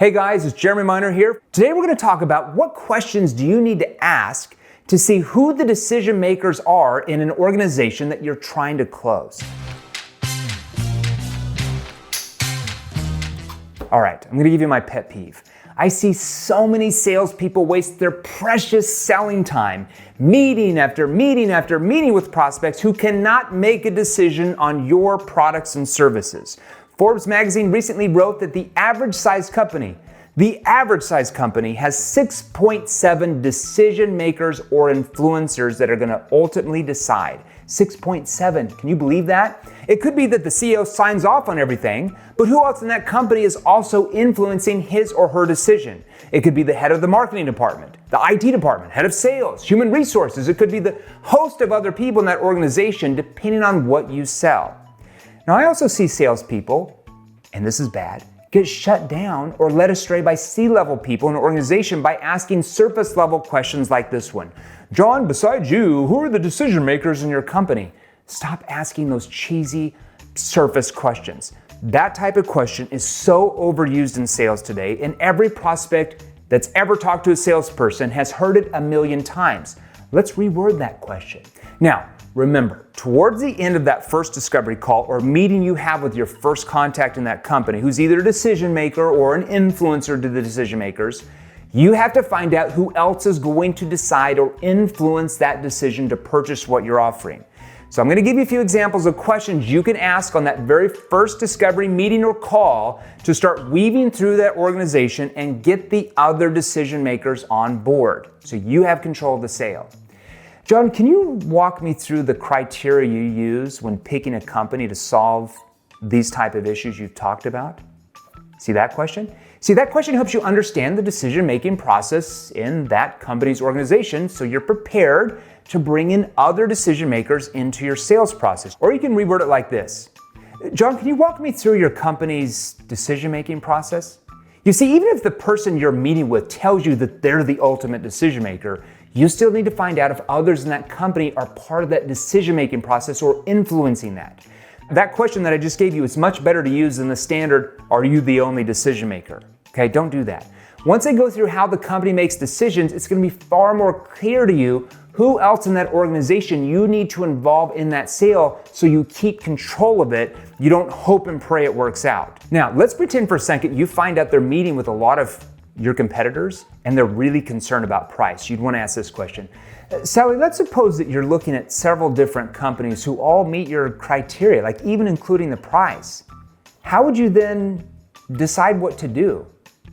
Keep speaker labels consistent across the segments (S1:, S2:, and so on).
S1: Hey guys, it's Jeremy Miner here. Today we're going to talk about what questions do you need to ask to see who the decision makers are in an organization that you're trying to close. All right, I'm going to give you my pet peeve. I see so many salespeople waste their precious selling time meeting after meeting after meeting with prospects who cannot make a decision on your products and services. Forbes magazine recently wrote that the average size company has 6.7 decision makers or influencers that are going to ultimately decide. 6.7. Can you believe that? It could be that the CEO signs off on everything, but who else in that company is also influencing his or her decision? It could be the head of the marketing department, the IT department, head of sales, human resources. It could be the host of other people in that organization, depending on what you sell. Now, I also see salespeople, and this is bad, get shut down or led astray by C-level people in an organization by asking surface-level questions like this one. John, besides you, who are the decision makers in your company? Stop asking those cheesy surface questions. That type of question is so overused in sales today, and every prospect that's ever talked to a salesperson has heard it a million times. Let's reword that question. Now, remember, towards the end of that first discovery call or meeting you have with your first contact in that company, who's either a decision maker or an influencer to the decision makers, you have to find out who else is going to decide or influence that decision to purchase what you're offering. So I'm going to give you a few examples of questions you can ask on that very first discovery meeting or call to start weaving through that organization and get the other decision makers on board so you have control of the sale. John, can you walk me through the criteria you use when picking a company to solve these type of issues you've talked about? See that question? See, that question helps you understand the decision-making process in that company's organization so you're prepared to bring in other decision makers into your sales process. Or you can reword it like this. John, can you walk me through your company's decision-making process? You see, even if the person you're meeting with tells you that they're the ultimate decision maker, you still need to find out if others in that company are part of that decision-making process or influencing that. That question that I just gave you is much better to use than the standard, are you the only decision maker? Okay, don't do that. Once I go through how the company makes decisions, it's going to be far more clear to you who else in that organization you need to involve in that sale so you keep control of it. You don't hope and pray it works out. Now, let's pretend for a second you find out they're meeting with a lot of your competitors and they're really concerned about price. You'd want to ask this question. Sally, let's suppose that you're looking at several different companies who all meet your criteria, like even including the price. How would you then decide what to do?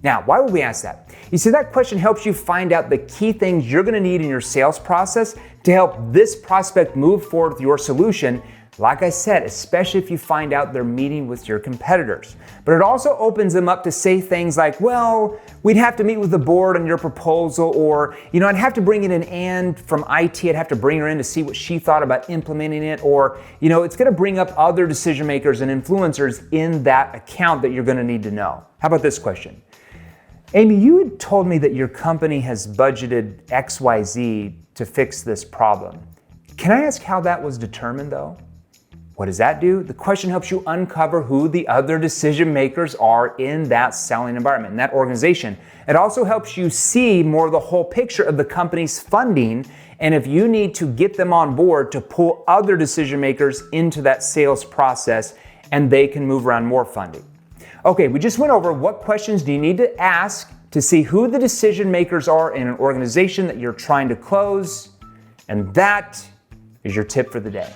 S1: Now, why would we ask that? You see, that question helps you find out the key things you're going to need in your sales process to help this prospect move forward with your solution. Like I said, especially if you find out they're meeting with your competitors. But it also opens them up to say things like, well, we'd have to meet with the board on your proposal, or, I'd have to bring in an and from IT, I'd have to bring her in to see what she thought about implementing it, or, it's going to bring up other decision makers and influencers in that account that you're going to need to know. How about this question? Amy, you had told me that your company has budgeted XYZ to fix this problem. Can I ask how that was determined, though? What does that do? The question helps you uncover who the other decision makers are in that selling environment, in that organization. It also helps you see more of the whole picture of the company's funding, and if you need to get them on board to pull other decision makers into that sales process, and they can move around more funding. Okay, we just went over what questions do you need to ask to see who the decision makers are in an organization that you're trying to close, and that is your tip for the day.